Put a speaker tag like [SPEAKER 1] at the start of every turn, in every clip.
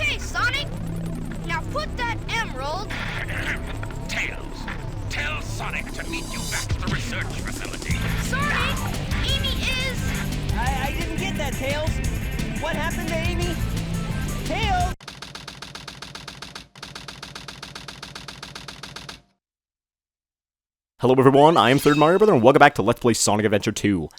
[SPEAKER 1] Okay, Sonic. Now put that emerald...
[SPEAKER 2] Tails, tell Sonic to meet you back at the research facility.
[SPEAKER 1] Sonic, Amy is...
[SPEAKER 3] I didn't get that, Tails. What happened to Amy? Tails!
[SPEAKER 4] Hello everyone, I am Third Mario Brother, and welcome back to Let's Play Sonic Adventure 2.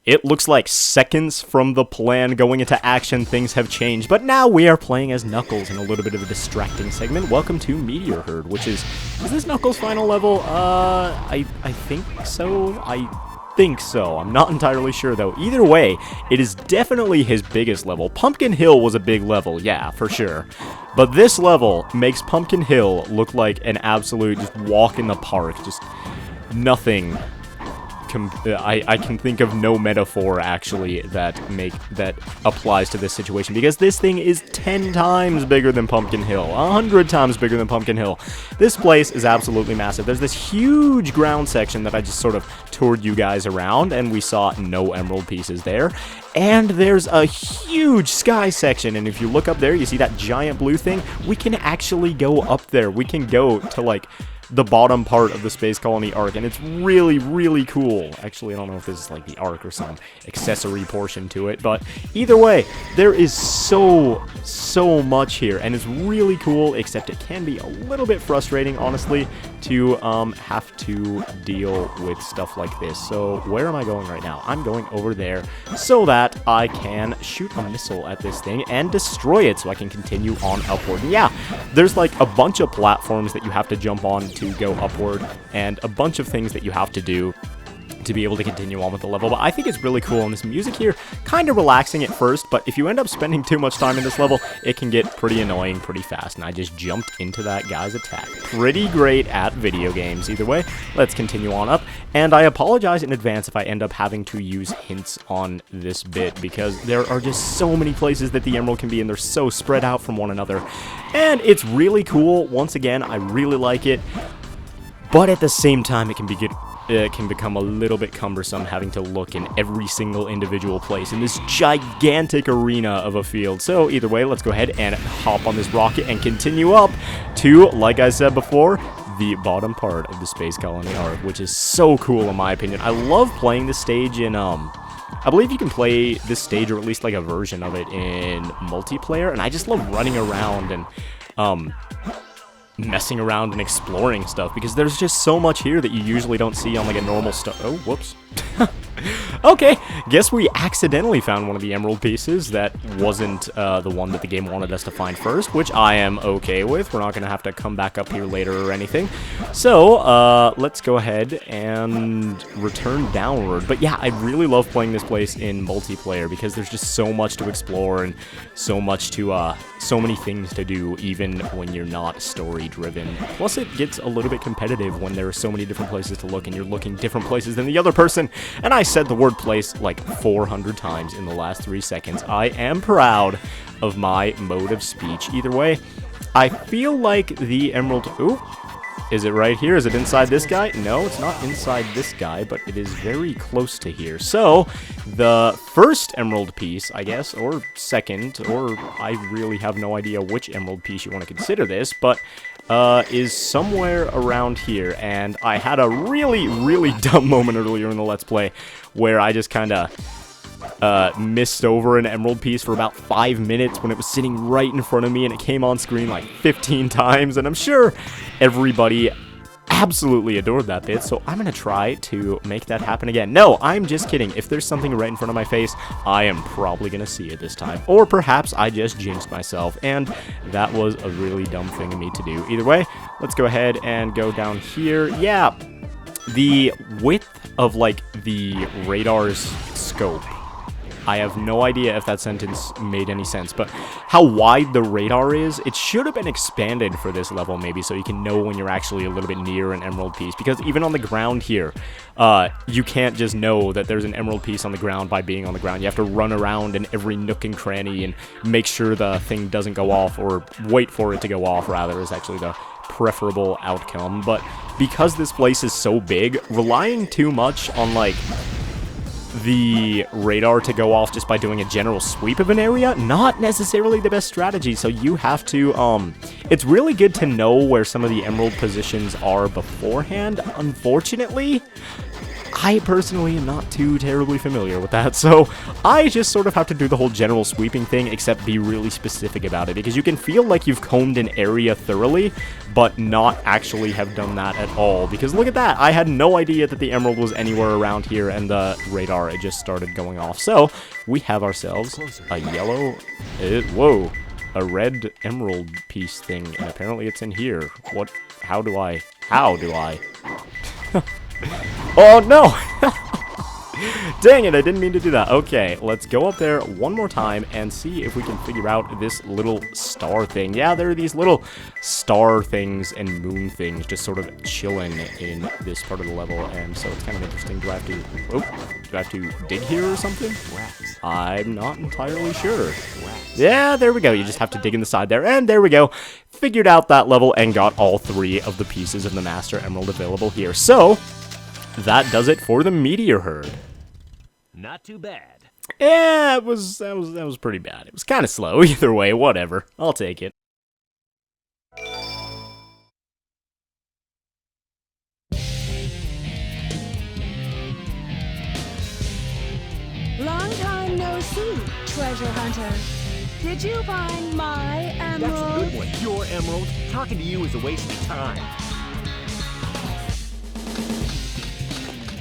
[SPEAKER 4] It looks like seconds from the plan going into action, things have changed, but now we are playing as Knuckles in a little bit of a distracting segment. Welcome to Meteor Herd, which is this Knuckles' final level? I think so? I think so. I'm not entirely sure though. Either way, it is definitely his biggest level. Pumpkin Hill was a big level, yeah, for sure. But this level makes Pumpkin Hill look like an absolute just walk in the park, just nothing. I can think of no metaphor actually that applies to this situation, because this thing is 10 times bigger than Pumpkin Hill, 100 times bigger than Pumpkin Hill. This place is absolutely massive. There's this huge ground section that I just sort of toured you guys around, and we saw no emerald pieces there. And there's a huge sky section, and if you look up there, you see that giant blue thing? We can actually go up there. We can go to, like, the bottom part of the Space Colony Arc, and it's really, really cool. Actually, I don't know if this is like the Arc or some accessory portion to it, but either way, there is so much here, and it's really cool, except it can be a little bit frustrating, honestly, to have to deal with stuff like this. So where am I going right now? I'm going over there so that I can shoot a missile at this thing and destroy it so I can continue on upward. And yeah, there's like a bunch of platforms that you have to jump on to go upward, and a bunch of things that you have to do to be able to continue on with the level, but I think it's really cool, and this music here, kind of relaxing at first, but if you end up spending too much time in this level, it can get pretty annoying pretty fast, and I just jumped into that guy's attack. Pretty great at video games. Either way, let's continue on up, and I apologize in advance if I end up having to use hints on this bit, because there are just so many places that the emerald can be, and they're so spread out from one another, and it's really cool. Once again, I really like it, but at the same time, it can become a little bit cumbersome having to look in every single individual place in this gigantic arena of a field. So either way, let's go ahead and hop on this rocket and continue up to, like I said before, the bottom part of the Space Colony Arc, which is so cool in my opinion. I love playing this stage in, I believe you can play this stage, or at least like a version of it, in multiplayer, and I just love running around and, messing around and exploring stuff, because there's just so much here that you usually don't see on like a normal oh, whoops. Okay, guess we accidentally found one of the emerald pieces that wasn't the one that the game wanted us to find first, which I am okay with. We're not going to have to come back up here later or anything. So, let's go ahead and return downward. But yeah, I really love playing this place in multiplayer, because there's just so much to explore and so much to, so many things to do, even when you're not story-driven. Plus, it gets a little bit competitive when there are so many different places to look, and you're looking different places than the other person. And I said the word place like 400 times in the last 3 seconds. I am proud of my mode of speech. Either way, I feel like the emerald... Ooh, is it right here? Is it inside this guy? No, it's not inside this guy, but it is very close to here. So, the first emerald piece, I guess, or second, or I really have no idea which emerald piece you want to consider this, but is somewhere around here. And I had a really, really dumb moment earlier in the Let's Play where I just kind of missed over an emerald piece for about 5 minutes when it was sitting right in front of me, and it came on screen like 15 times, and I'm sure everybody absolutely adored that bit, so I'm gonna try to make that happen again. No, I'm just kidding. If there's something right in front of my face, I am probably gonna see it this time. Or perhaps I just jinxed myself, and that was a really dumb thing of me to do. Either way, let's go ahead and go down here. Yeah, the width of, like, the radar's scope, I have no idea if that sentence made any sense, but how wide the radar is, it should have been expanded for this level maybe, so you can know when you're actually a little bit near an emerald piece, because even on the ground here, you can't just know that there's an emerald piece on the ground by being on the ground. You have to run around in every nook and cranny and make sure the thing doesn't go off, or wait for it to go off, rather, is actually the preferable outcome. But because this place is so big, relying too much on, like, the radar to go off just by doing a general sweep of an area, not necessarily the best strategy. So you have to, it's really good to know where some of the emerald positions are beforehand. Unfortunately, I personally am not too terribly familiar with that, so I just sort of have to do the whole general sweeping thing, except be really specific about it, because you can feel like you've combed an area thoroughly, but not actually have done that at all, because look at that, I had no idea that the emerald was anywhere around here, and the radar, it just started going off. So, we have ourselves a yellow, whoa, a red emerald piece thing, and apparently it's in here. What, how do I? Oh, no! Dang it, I didn't mean to do that. Okay, let's go up there one more time and see if we can figure out this little star thing. Yeah, there are these little star things and moon things just sort of chilling in this part of the level, and so it's kind of interesting. Do I have to dig here or something? I'm not entirely sure. Yeah, there we go. You just have to dig in the side there, and there we go. Figured out that level and got all 3 of the pieces of the Master Emerald available here. So, that does it for the Meteor Herd.
[SPEAKER 5] Not too bad.
[SPEAKER 4] Yeah, that was pretty bad. It was kind of slow. Either way, whatever. I'll take it.
[SPEAKER 6] Long time no see, treasure hunter. Did you find my emerald?
[SPEAKER 5] That's a good one. Your emerald. Talking to you is a waste of time.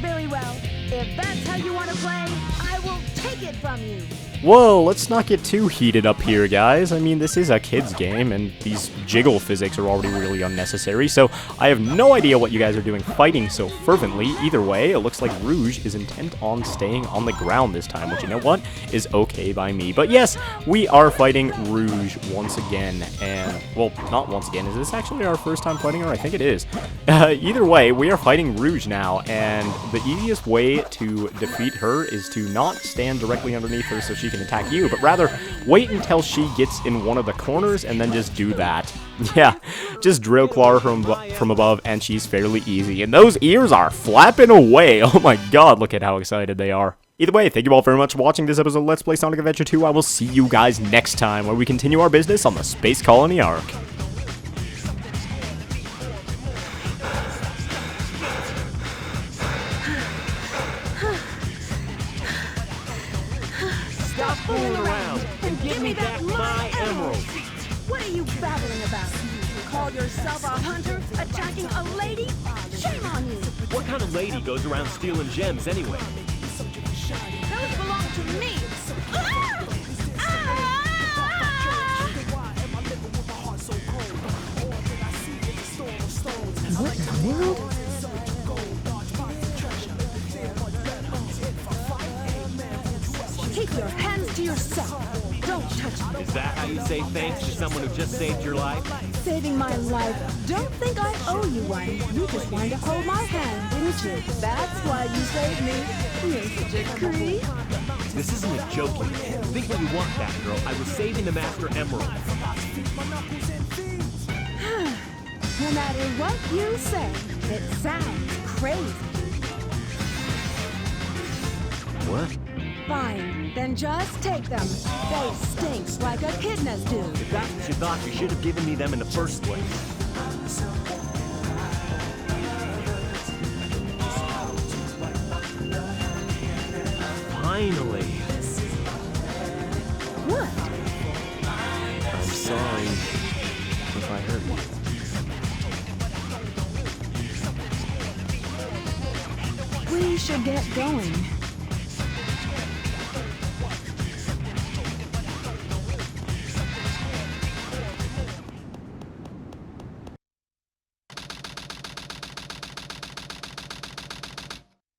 [SPEAKER 6] Very well. If that's how you want to play, I will take it from you.
[SPEAKER 4] Whoa, let's not get too heated up here, guys. I mean, this is a kid's game, and these jiggle physics are already really unnecessary, so I have no idea what you guys are doing fighting so fervently. Either way, it looks like Rouge is intent on staying on the ground this time, which, you know what, is okay by me. But yes, we are fighting Rouge once again, and, well, not once again. Is this actually our first time fighting her? I think it is. Either way, we are fighting Rouge now, and the easiest way to defeat her is to not stand directly underneath her so she can attack you, but rather wait until she gets in one of the corners and then just do that. Yeah, just drill claw her from above, and she's fairly easy. And those ears are flapping away. Oh my god, look at how excited they are. Either way, thank you all very much for watching this episode of Let's Play Sonic Adventure 2. I will see you guys next time, where we continue our business on the Space Colony Ark.
[SPEAKER 5] Stop fooling around and give me back my emerald.
[SPEAKER 6] What are you babbling about? Call yourself a hunter, attacking a lady? Shame on you.
[SPEAKER 5] What kind of lady goes around stealing gems anyway?
[SPEAKER 6] Those belong to me. Ah! What in the world? Keep your hands to yourself. Don't touch me.
[SPEAKER 5] Is that how you say thanks to someone who just saved your life?
[SPEAKER 6] Saving my life. Don't think I owe you one. You just wanted to hold my hand, didn't you? That's why you saved me. You're such a creep.
[SPEAKER 5] This isn't a joke. Think what you want, Batgirl. I was saving the Master Emerald.
[SPEAKER 6] No matter what you say, it sounds crazy.
[SPEAKER 5] What?
[SPEAKER 6] Fine, then just take them. They stink like echidnas do.
[SPEAKER 5] If that's what you thought, you should have given me them in the first place. Finally.
[SPEAKER 6] What?
[SPEAKER 5] I'm sorry if I hurt you.
[SPEAKER 6] We should get going.